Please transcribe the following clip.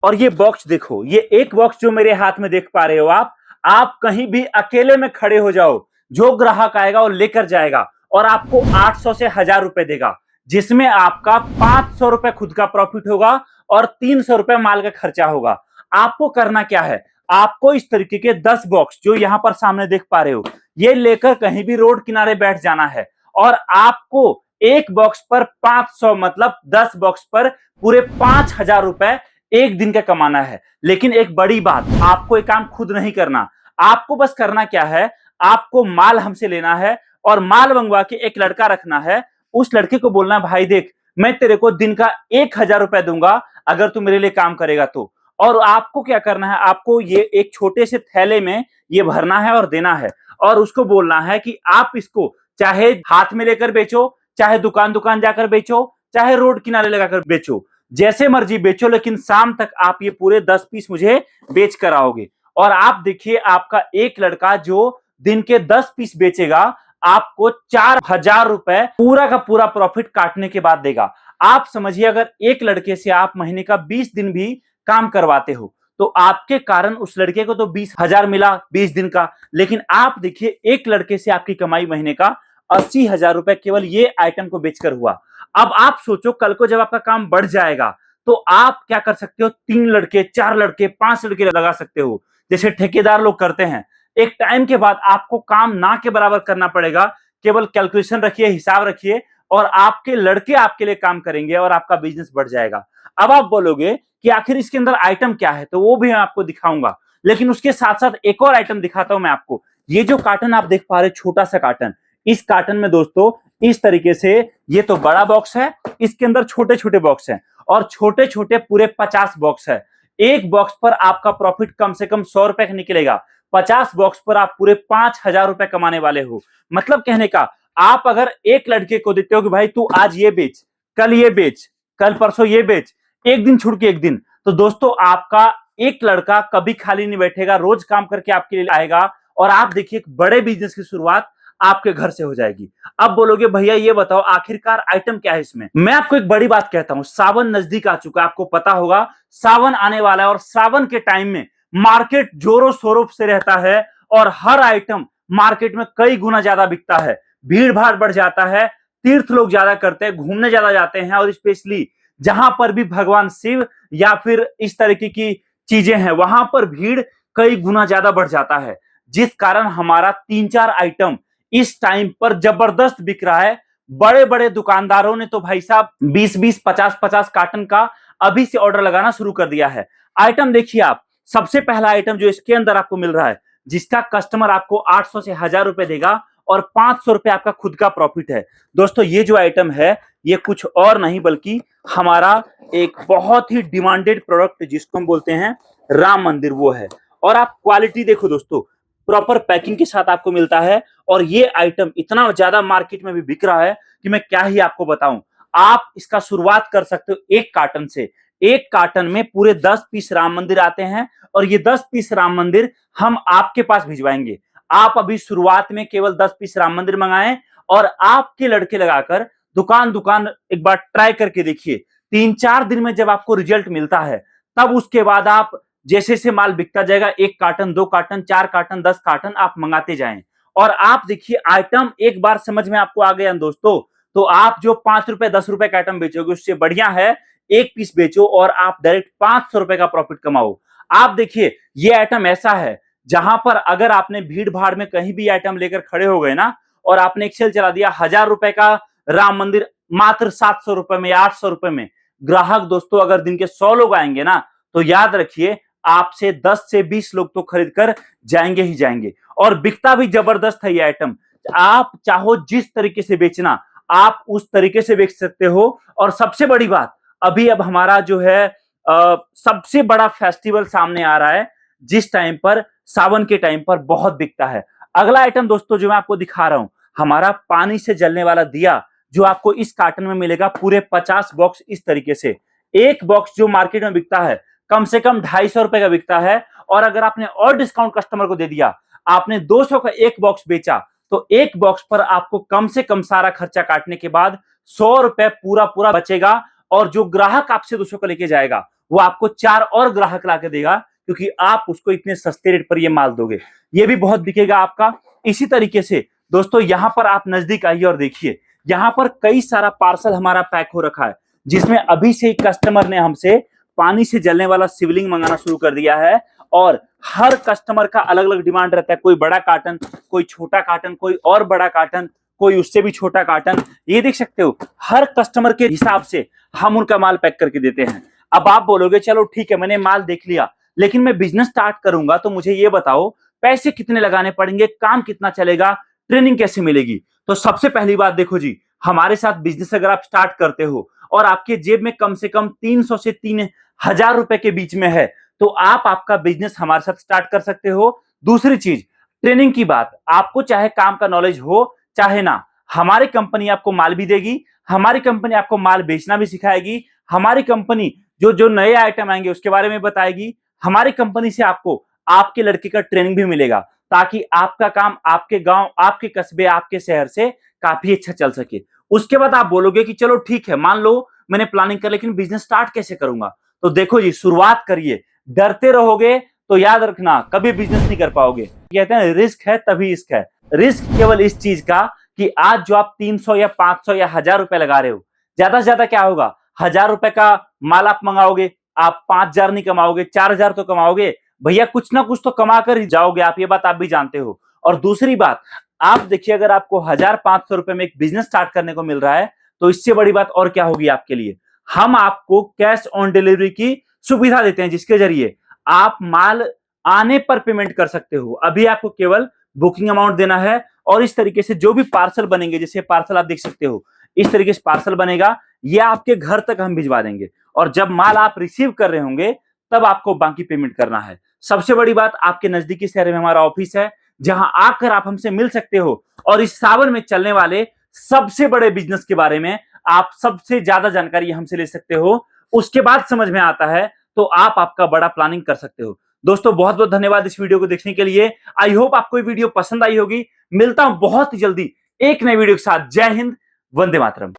और ये बॉक्स देखो, ये एक बॉक्स जो मेरे हाथ में देख पा रहे हो आप कहीं भी अकेले में खड़े हो जाओ, जो ग्राहक आएगा वो लेकर जाएगा और आपको 800 से 1000 रुपए देगा, जिसमें आपका 500 रुपए खुद का प्रॉफिट होगा और 300 रुपए माल का खर्चा होगा। आपको करना क्या है, आपको इस तरीके के 10 बॉक्स जो यहां पर सामने देख पा रहे हो, ये लेकर कहीं भी रोड किनारे बैठ जाना है और आपको एक बॉक्स पर 500 मतलब 10 बॉक्स पर पूरे 5000 रुपए एक दिन का कमाना है। लेकिन एक बड़ी बात, आपको ये काम खुद नहीं करना, आपको बस करना क्या है, आपको माल हमसे लेना है और माल मंगवा के एक लड़का रखना है। उस लड़के को बोलना है, भाई देख मैं तेरे को दिन का 1000 रुपए दूंगा अगर तू मेरे लिए काम करेगा तो। और आपको क्या करना है, आपको ये एक छोटे से थैले में ये भरना है और देना है और उसको बोलना है कि आप इसको चाहे हाथ में लेकर बेचो, चाहे दुकान दुकान जाकर बेचो, चाहे रोड किनारे लगाकर बेचो, जैसे मर्जी बेचो, लेकिन शाम तक आप ये पूरे 10 पीस मुझे बेच कर आओगे। और आप देखिए, आपका एक लड़का जो दिन के 10 पीस बेचेगा आपको 4000 रुपए पूरा का पूरा प्रॉफिट काटने के बाद देगा। आप समझिए, अगर एक लड़के से आप महीने का 20 दिन भी काम करवाते हो तो आपके कारण उस लड़के को तो 20,000 मिला 20 दिन का, लेकिन आप देखिए एक लड़के से आपकी कमाई महीने का 80,000 रुपए केवल ये आइटम को बेचकर हुआ। अब आप सोचो, कल को जब आपका काम बढ़ जाएगा तो आप क्या कर सकते हो, 3 लड़के 4 लड़के 5 लड़के लगा सकते हो, जैसे ठेकेदार लोग करते हैं। एक टाइम के बाद आपको काम ना के बराबर करना पड़ेगा, केवल कैलकुलेशन रखिए, हिसाब रखिए और आपके लड़के आपके लिए काम करेंगे और आपका बिजनेस बढ़ जाएगा। अब आप बोलोगे कि आखिर इसके अंदर आइटम क्या है, तो वो भी मैं आपको दिखाऊंगा, लेकिन उसके साथ साथ एक और आइटम दिखाता हूं मैं आपको। ये जो कार्टन आप देख पा रहे हो, छोटा सा कार्टन, इस कार्टन में दोस्तों इस तरीके से, ये तो बड़ा बॉक्स है, इसके अंदर छोटे छोटे बॉक्स हैं और छोटे छोटे पूरे 50 बॉक्स है। एक बॉक्स पर आपका प्रॉफिट कम से कम 100 रुपए का निकलेगा। 50 बॉक्स पर आप पूरे 5000 रुपए कमाने वाले हो। मतलब कहने का, आप अगर एक लड़के को देते हो कि भाई तू आज ये बेच, कल ये बेच, कल परसों ये बेच, एक दिन छुड़ के एक दिन, तो दोस्तों आपका एक लड़का कभी खाली नहीं बैठेगा, रोज काम करके आपके लिए आएगा और आप देखिए एक बड़े बिजनेस की शुरुआत आपके घर से हो जाएगी। अब बोलोगे भैया ये बताओ आखिरकार आइटम क्या है इसमें। मैं आपको एक बड़ी बात कहता हूं, सावन नजदीक आ चुका है, आपको पता होगा सावन आने वाला है और सावन के टाइम में मार्केट जोरों शोरों से रहता है और हर आइटम मार्केट में कई गुना ज्यादा बिकता है, भीड़ भाड़ बढ़ जाता है, तीर्थ लोग ज्यादा करते हैं, घूमने ज्यादा जाते हैं और स्पेशली जहां पर भी भगवान शिव या फिर इस तरीके की चीजें हैं वहां पर भीड़ कई गुना ज्यादा बढ़ जाता है, जिस कारण हमारा 3-4 आइटम इस टाइम पर जबरदस्त बिक रहा है। बड़े बड़े दुकानदारों ने तो भाई साहब 20-20 50-50 कार्टन का अभी से ऑर्डर लगाना शुरू कर दिया है। आइटम देखिए आप, सबसे पहला आइटम जो इसके अंदर आपको मिल रहा है, जिसका कस्टमर आपको 800 से 1000 रुपए देगा और 500 रुपए आपका खुद का प्रॉफिट है। दोस्तों ये जो आइटम है ये कुछ और नहीं बल्कि हमारा एक बहुत ही डिमांडेड प्रोडक्ट जिसको हम बोलते हैं राम मंदिर, वो है। और आप क्वालिटी देखो दोस्तों, प्रॉपर पैकिंग के साथ आपको मिलता है और ये आइटम इतना ज्यादा मार्केट में भी बिक रहा है कि मैं क्या ही आपको बताऊं। आप इसका शुरुआत कर सकते हो एक कार्टन से। एक कार्टन में पूरे 10 पीस राम मंदिर आते हैं और ये 10 पीस राम मंदिर हम आपके पास भिजवाएंगे। आप अभी शुरुआत में केवल 10 पीस राम मंदिर मंगाएं और आपके लड़के लगाकर दुकान दुकान एक बार ट्राई करके देखिए। 3-4 दिन में जब आपको रिजल्ट मिलता है तब उसके बाद आप जैसे जैसे माल बिकता जाएगा, 1 कार्टन 2 कार्टन 4 कार्टन 10 कार्टन आप मंगाते जाएं और आप देखिए आइटम एक बार समझ में आपको आ गया दोस्तों, तो आप जो 5 रुपए 10 रुपए का आइटम बेचोगे उससे बढ़िया है एक पीस बेचो और आप डायरेक्ट 500 रुपए का प्रॉफिट कमाओ। आप देखिए ये आइटम ऐसा है जहां पर अगर आपने भीड़ भाड़ में कहीं भी आइटम लेकर खड़े हो गए ना और आपने एक्सेल चला दिया, 1000 रुपए का राम मंदिर मात्र 700 रुपए में या 800 रुपए में, ग्राहक दोस्तों अगर दिन के 100 लोग आएंगे ना तो याद रखिए आपसे 10 से 20 लोग तो खरीद कर जाएंगे ही जाएंगे। और बिकता भी जबरदस्त है ये आइटम। आप चाहो जिस तरीके से बेचना आप उस तरीके से बेच सकते हो। और सबसे बड़ी बात, अभी अब हमारा जो है सबसे बड़ा फेस्टिवल सामने आ रहा है जिस टाइम पर सावन के टाइम पर बहुत बिकता है। अगला आइटम दोस्तों जो मैं आपको दिखा रहा हूं, हमारा पानी से जलने वाला दिया जो आपको इस कार्टन में मिलेगा पूरे 50 बॉक्स इस तरीके से। एक बॉक्स जो मार्केट में बिकता है कम से कम 250 रुपए का बिकता है और अगर आपने और डिस्काउंट कस्टमर को दे दिया, आपने 200 का एक बॉक्स बेचा तो एक बॉक्स पर आपको कम से कम सारा खर्चा काटने के बाद 100 रुपए पूरा पूरा बचेगा और जो ग्राहक आपसे 200 का लेके जाएगा वो आपको 4 और ग्राहक ला के देगा, क्योंकि आप उसको इतने सस्ते रेट पर ये माल दोगे। ये भी बहुत बिकेगा आपका। इसी तरीके से दोस्तों यहां पर आप नजदीक आइए और देखिए, यहां पर कई सारा पार्सल हमारा पैक हो रखा है, जिसमें अभी से कस्टमर ने हमसे पानी से जलने वाला शिवलिंग मंगाना शुरू कर दिया है। और हर कस्टमर का अलग अलग डिमांड रहता है, कोई बड़ा कार्टन, कोई छोटा कार्टन, कोई और बड़ा कार्टन, कोई उससे भी छोटा कार्टन। ये देख सकते हो, हर कस्टमर के हिसाब से हम उनका माल पैक करके देते हैं। अब आप बोलोगे चलो ठीक है, मैंने माल देख लिया, लेकिन मैं बिजनेस स्टार्ट करूंगा तो मुझे ये बताओ पैसे कितने लगाने पड़ेंगे, काम कितना चलेगा, ट्रेनिंग कैसे मिलेगी। तो सबसे पहली बात देखो जी, हमारे साथ बिजनेस अगर आप स्टार्ट करते हो और आपके जेब में कम से कम 300 से 3000 रुपए के बीच में है, तो आप आपका बिजनेस हमारे साथ स्टार्ट कर सकते हो। दूसरी चीज, ट्रेनिंग की बात, आपको चाहे काम का नॉलेज हो चाहे ना, हमारी कंपनी आपको माल भी देगी, हमारी कंपनी आपको माल बेचना भी सिखाएगी, हमारी कंपनी जो जो नए आइटम आएंगे उसके बारे में बताएगी, हमारी कंपनी से आपको आपके लड़के का ट्रेनिंग भी मिलेगा, ताकि आपका काम आपके गांव, आपके कस्बे, आपके शहर से काफी अच्छा चल सके। उसके बाद आप बोलोगे कि चलो ठीक है, मान लो मैंने प्लानिंग कर, लेकिन बिजनेस स्टार्ट कैसे करूंगा। तो देखो जी, शुरुआत करिए। डरते रहोगे तो याद रखना कभी बिजनेस नहीं कर पाओगे। कहते हैं रिस्क है तभी इश्क है। रिस्क केवल इस चीज का कि आज जो आप 300 या 500 या 1000 रुपए लगा रहे हो, ज्यादा से ज्यादा क्या होगा, 1000 रुपए का माल आप मंगाओगे, आप 5000 नहीं कमाओगे, 4000 तो कमाओगे भैया, कुछ ना कुछ तो कमा कर ही जाओगे आप, ये बात आप भी जानते हो। और दूसरी बात, आप देखिए, अगर आपको 1500 रुपए में एक बिजनेस स्टार्ट करने को मिल रहा है, तो इससे बड़ी बात और क्या होगी आपके लिए। हम आपको कैश ऑन डिलीवरी की सुविधा देते हैं, जिसके जरिए आप माल आने पर पेमेंट कर सकते हो। अभी आपको केवल बुकिंग अमाउंट देना है, और इस तरीके से जो भी पार्सल बनेंगे, जैसे पार्सल आप देख सकते हो, इस तरीके से पार्सल बनेगा, ये आपके घर तक हम भिजवा देंगे। और जब माल आप रिसीव कर रहे होंगे तब आपको बाकी पेमेंट करना है। सबसे बड़ी बात, आपके नजदीकी शहर में हमारा ऑफिस है, जहां आकर आप हमसे मिल सकते हो, और इस सावन में चलने वाले सबसे बड़े बिजनेस के बारे में आप सबसे ज्यादा जानकारी हमसे ले सकते हो। उसके बाद समझ में आता है तो आप आपका बड़ा प्लानिंग कर सकते हो। दोस्तों बहुत बहुत धन्यवाद इस वीडियो को देखने के लिए। आई होप आपको ये वीडियो पसंद आई होगी। मिलता हूं बहुत ही जल्दी एक नई वीडियो के साथ। जय हिंद, वंदे मातरम।